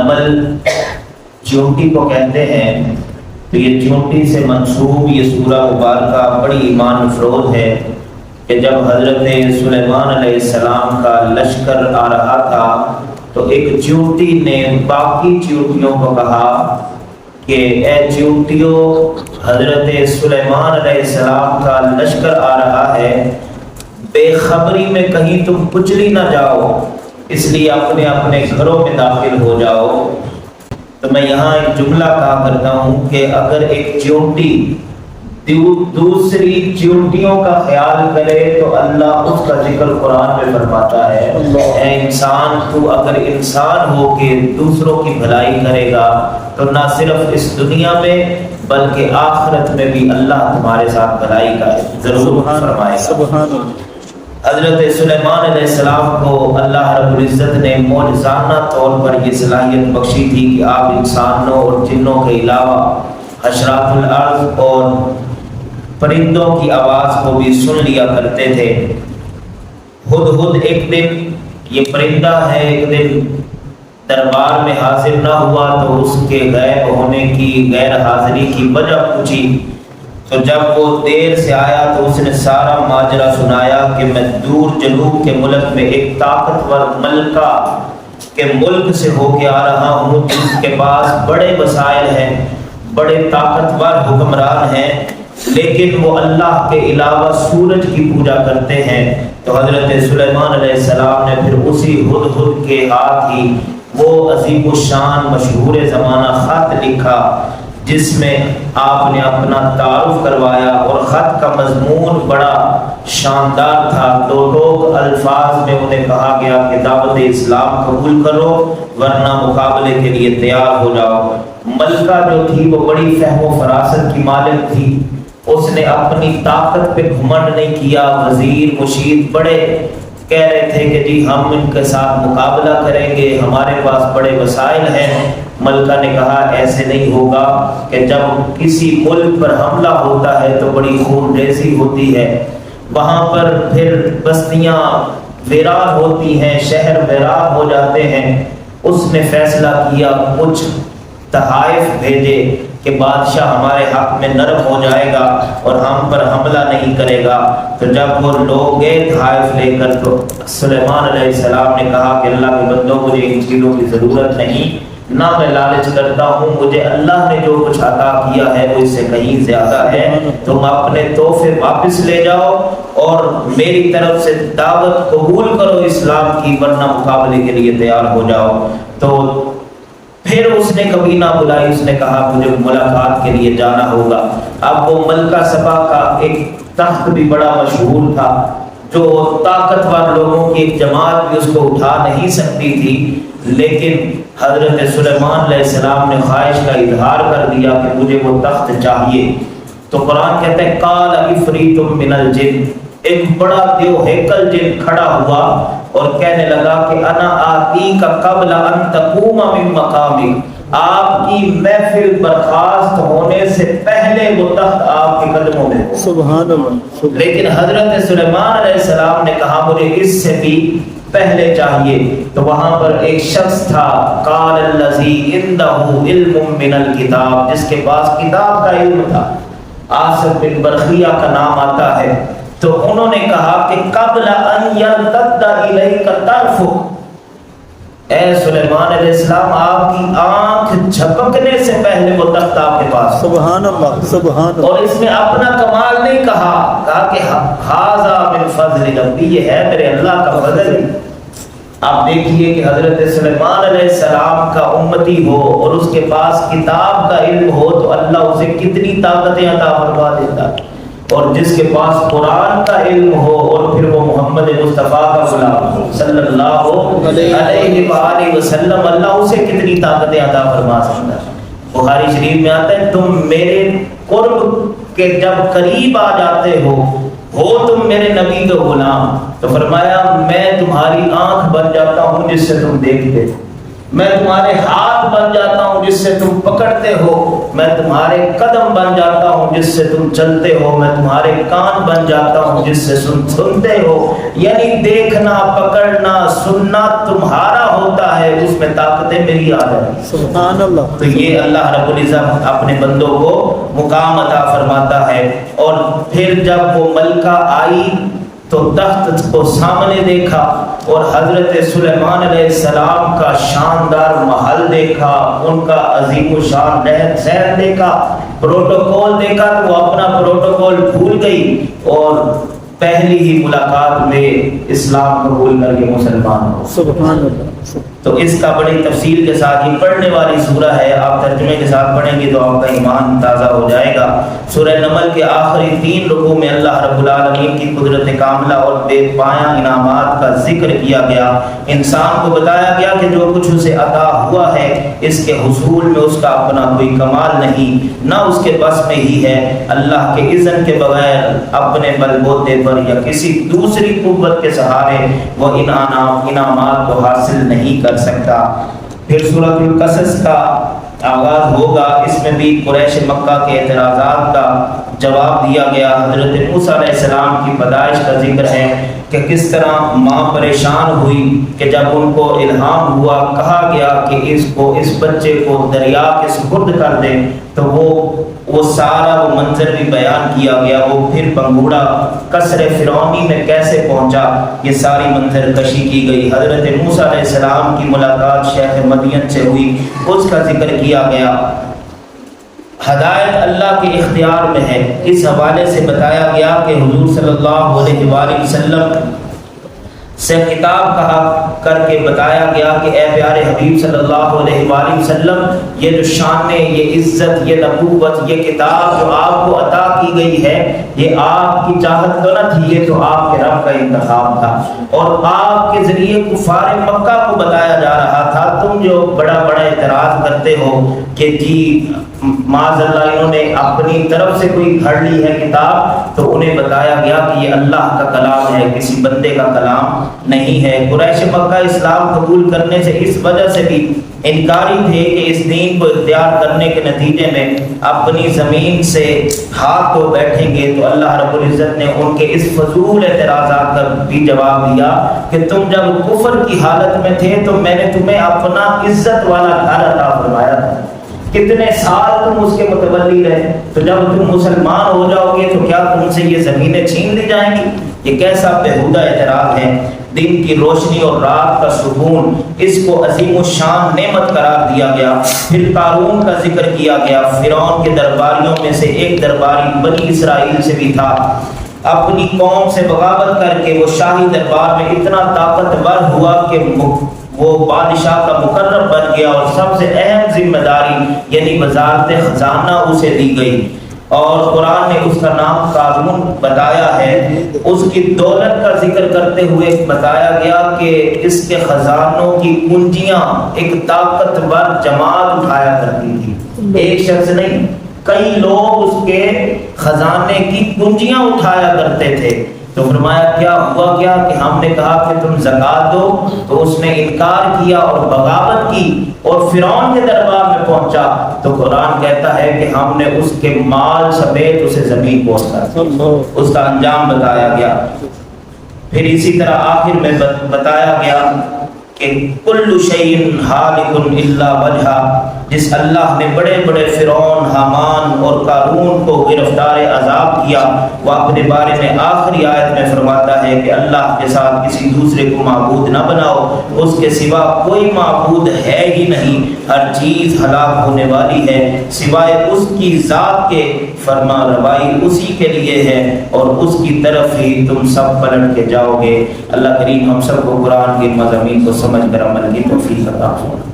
نمل چیونٹی کو کہتے ہیں، تو یہ چیونٹی سے منسوب یہ سورہ مبارکہ بڑی ایمان افروز ہے کہ جب حضرت سلیمان علیہ السلام کا لشکر آ رہا تھا تو ایک چیونٹی نے باقی چیونٹیوں کو کہا کہ اے چیونٹیوں، حضرت سلیمان علیہ السلام کا لشکر آ رہا ہے، بے خبری میں کہیں تم کچلی نہ جاؤ، اس لیے اپنے اپنے گھروں میں داخل ہو جاؤ۔ تو میں یہاں ایک جملہ کہا کرتا ہوں کہ اگر ایک چیونٹی دوسری چیونٹیوں کا خیال کرے تو اللہ اس کا ذکر قرآن میں فرماتا ہے، اے انسان، تو اگر انسان ہو کے دوسروں کی بھلائی کرے گا تو نہ صرف اس دنیا میں بلکہ آخرت میں بھی اللہ تمہارے ساتھ بھلائی کا ضرور فرمائے گا۔ حضرت سلیمان علیہ السلام کو اللہ رب العزت نے معجزانہ طور پر یہ صلاحیت بخشی تھی کہ آپ انسانوں اور جنوں کے علاوہ حشرات الارض اور پرندوں کی آواز کو بھی سن لیا کرتے تھے۔ ہدہد ایک دن، یہ پرندہ ہے، ایک دن دربار میں حاضر نہ ہوا تو اس کے غائب ہونے کی، غیر حاضری کی وجہ پوچھی، تو جب وہ دیر سے آیا تو اس نے سارا ماجرا سنایا کہ میں دور جنوب کے ملک میں ایک طاقتور ملکہ کے ملک سے ہو کے آ رہا ہوں جس کے پاس بڑے وسائل ہیں، بڑے طاقتور حکمران ہیں، لیکن وہ اللہ کے علاوہ سورج کی پوجا کرتے ہیں۔ تو حضرت سلیمان علیہ السلام نے پھر اسی ہدہد کے ہاتھ ہی وہ عظیم الشان مشہور زمانہ خط لکھا جس میں آپ نے اپنا تعارف کروایا، اور خط کا مضمون بڑا شاندار تھا۔ دو الفاظ میں انہیں کہا گیا کہ دعوت اسلام قبول کرو ورنہ مقابلے کے لیے تیار ہو جاؤ۔ ملکہ جو تھی وہ بڑی فہم و فراست کی مالک تھی، اس نے اپنی طاقت پہ گھمنڈ نہیں کیا۔ وزیر مشیر بڑے کہہ رہے تھے کہ جی ہم ان کے ساتھ مقابلہ کریں گے، ہمارے پاس بڑے وسائل ہیں۔ ملکہ نے کہا ایسے نہیں ہوگا کہ جب کسی ملک پر حملہ ہوتا ہے تو بڑی خون ریزی ہوتی ہے، وہاں پر پھر بستیاں ویران ہوتی ہیں، شہر ویران ہو جاتے ہیں۔ اس نے فیصلہ کیا، کچھ تحائف بھیجے کہ بادشاہ ہمارے حق میں نرم ہو جائے گا اور ہم پر حملہ نہیں کرے گا۔ تو جب وہ لوگ گئے تحائف لے کر تو سلیمان علیہ السلام نے کہا کہ اللہ کے بندوں، مجھے ان چیزوں کی ضرورت نہیں، نہ میں لالچ کرتا ہوں، مجھے اللہ نے جو کچھ عطا کیا ہے وہ اس سے کہیں زیادہ ہے، تم اپنے تحفے واپس لے جاؤ اور میری طرف سے دعوت قبول کرو اسلام کی ورنہ مقابلے کے لیے تیار ہو جاؤ۔ تو پھر اس نے کبھی نہ بلائی، اس نے کہا مجھے ملاقات کے لیے جانا ہوگا۔ اب وہ ملکہ سبا کا ایک تخت بھی بڑا مشہور تھا، جو طاقتور لوگوں کی ایک جماعت بھی اس کو اٹھا نہیں سکتی تھی، لیکن حضرت سلیمان علیہ السلام نے خواہش کا اظہار کر دیا کہ مجھے وہ تخت چاہیے۔ تو قرآن کہتا ہے قال عفریت من الجن، ایک بڑا دیو ہیکل جن کھڑا ہوا اور کہنے لگا کہ انا آتی کا قبل ان تقوم من مقامک، آپ کی محفل برخاست ہونے سے پہلے وہ تخت آپ کے قدموں میں ہو۔ سبحان اللہ۔ لیکن حضرت سلیمان علیہ السلام نے کہا مجھے اس سے بھی پہلے چاہیے۔ تو وہاں پر ایک شخص تھا، قال الذی عنده علم من الکتاب، جس کے پاس کتاب کا علم تھا، آصف بن برخیہ کا نام آتا ہے۔ تو انہوں نے کہا کہ قبل ان یرتد الیک طرفک، اے سلیمان علیہ السلام آپ کی آنکھ جھپکنے سے پہلے وہ تخت آپ کے پاس۔ سبحان اللہ، سبحان اللہ۔ اور اس نے اپنا کمال نہیں کہا کہ ھذا من فضل ربی، یہ ہے میرے اللہ کا فضل۔ آپ دیکھیے کہ حضرت سلیمان علیہ السلام کا امتی ہو اور اس کے پاس کتاب کا علم ہو تو اللہ اسے کتنی طاقتیں عطا فرما دیتا، اور جس کے پاس قرآن کا علم ہو اور پھر وہ محمد مصطفیٰ کا غلام ہو صلی اللہ علیہ وآلہ وسلم، اللہ اسے کتنی طاقتیں عطا فرما سکتا ہے۔ بخاری شریف میں آتا ہے تم میرے قرب کے جب قریب آ جاتے ہو تم میرے نبی کا غلام، تو فرمایا میں تمہاری آنکھ بن جاتا ہوں جس سے تم دیکھتے، میں تمہارے ہاتھ بن جاتا ہوں جس سے تم پکڑتے ہو، میں تمہارے قدم بن جاتا ہوں جس سے تم چلتے ہو، میں تمہارے کان بن جاتا ہوں جس سے سنتے ہو۔ یعنی دیکھنا، پکڑنا، سننا تمہارا ہوتا ہے، اس میں طاقتیں میری آ جاتی ہیں۔ سبحان اللہ۔ تو یہ اللہ رب العزت اپنے بندوں کو مقام عطا فرماتا ہے۔ اور پھر جب وہ ملکہ آئی تو تخت کو سامنے دیکھا اور حضرت سلیمان علیہ السلام کا شاندار محل دیکھا، ان کا عظیم و شان شہر دیکھا، پروٹوکول دیکھا تو وہ اپنا پروٹوکول بھول گئی اور پہلی ہی ملاقات میں اسلام قبول کر کے مسلمان ہو۔ سبحان اللہ۔ تو اس کا بڑی تفصیل کے ساتھ یہ پڑھنے والی سورہ ہے، آپ ترجمے کے ساتھ پڑھیں گے تو آپ کا ایمان تازہ ہو جائے گا۔ سورہ نمل کے آخری 3 رکوع میں اللہ رب العالمین کی قدرت کاملہ اور بے پایہ انعامات کا ذکر کیا گیا۔ انسان کو بتایا گیا کہ جو کچھ اسے عطا ہوا ہے اس کے حصول میں اس کا اپنا کوئی کمال نہیں، نہ اس کے بس میں ہی ہے، اللہ کے اذن کے بغیر اپنے بل بوتے پر یا کسی دوسری قوت کے سہارے وہ ان انعامات کو حاصل نہیں کر سکتا۔ پھر سورۃ القصص کا آغاز ہوگا، اس میں بھی قریش مکہ کے اعتراضات کا جواب دیا گیا۔ حضرت موسیٰ علیہ السلام کی پیدائش کا ذکر ہے کہ کس طرح ماں پریشان ہوئی کہ جب ان کو الہام ہوا، کہا گیا کہ اس بچے کو دریا کے سپرد کر دیں، تو وہ سارا وہ منظر بھی بیان کیا گیا۔ وہ پھر بنگوڑا قصر فرعونی میں کیسے پہنچا، یہ ساری منظر کشی کی گئی۔ حضرت موسیٰ علیہ السلام کی ملاقات شیخ مدین سے ہوئی، اس کا ذکر کیا گیا۔ ہدایت اللہ کے اختیار میں ہے، اس حوالے سے بتایا گیا کہ حضور صلی اللہ علیہ وآلہ وسلم سے خطاب کہا کر کے بتایا گیا کہ اے پیارے حبیب صلی اللہ علیہ وآلہ وسلم، یہ جو شان، یہ عزت، یہ نبوت، یہ کتاب جو آپ کو عطا کی گئی ہے، یہ آپ کی چاہت تو نہ تھی، یہ تو آپ کے رب کا انتخاب تھا، اور آپ کے ذریعے کفار مکہ کو بتایا جا رہا تھا۔ تم جو بڑا اعتراض کرتے ہو کہ جی معاذ اللہ انہوں نے اپنی طرف سے کوئی گھڑ لی ہے کتاب، تو انہیں بتایا گیا کہ یہ اللہ کا کلام ہے، کسی بندے کا کلام نہیں ہے۔ قریش مکہ اسلام قبول کرنے سے اس وجہ سے بھی انکاری تھے کہ اس دین کو اختیار کرنے کے نتیجے میں اپنی زمین سے ہاتھ دھو بیٹھیں گے، تو اللہ رب العزت نے ان کے اس فضول اعتراضات کا بھی جواب دیا کہ تم جب کفر کی حالت میں تھے تو میں نے تمہیں اپنا عزت والا گھر عطا فرمایا تھا، کتنے سال تم اس کے متولی رہے، تو جب تم مسلمان ہو جاؤ گے تو کیا تم سے یہ زمینیں چھین لی جائیں گی؟ یہ کیسا بےہودہ اعتراض ہے۔ دن کی روشنی اور رات کا سکون، اس کو عظیم الشان نعمت قرار دیا گیا۔ پھر قارون کا ذکر کیا گیا، فرعون کے درباریوں میں سے ایک درباری بنی اسرائیل سے بھی تھا، اپنی قوم سے بغاوت کر کے وہ شاہی دربار میں اتنا طاقتور ہوا کہ وہ بادشاہ کا مقرب بن گیا، اور سب سے اہم ذمہ داری یعنی وزارت خزانہ اسے دی گئی، اور قرآن نے اس کا نام قارون بتایا ہے۔ اس کی دولت کا ذکر کرتے ہوئے بتایا گیا کہ اس کے خزانوں کی کنجیاں ایک طاقتور جماعت اٹھایا کرتی تھی، ایک شخص نہیں، کئی لوگ اس کے خزانے کی کنجیاں اٹھایا کرتے تھے۔ تو فرمایا کیا ہوا کیا کہ ہم نے کہا کہ تم زکات دو، تو اس نے انکار کیا اور بغاوت کی اور فرعون کے دربار میں پہنچا، تو قرآن کہتا ہے کہ ہم نے اس کے مال سمیت اسے زمین پہنچا، اس کا انجام بتایا گیا۔ پھر اسی طرح آخر میں بتایا گیا کہ کل شیء ہالک الا وجہہ، جس اللہ نے بڑے فرعون، حامان اور قارون کو گرفتار عذاب کیا، وہ اپنے بارے میں آخری آیت میں فرماتا ہے کہ اللہ کے ساتھ کسی دوسرے کو معبود نہ بناؤ، اس کے سوا کوئی معبود ہے ہی نہیں، ہر چیز ہلاک ہونے والی ہے سوائے اس کی ذات کے، فرما روائی اسی کے لیے ہے اور اس کی طرف ہی تم سب پلٹ کے جاؤ گے۔ اللہ کریم ہم سب کو قرآن کے مضامین کو سمجھ کر عمل کی توفیق عطا فرمائے۔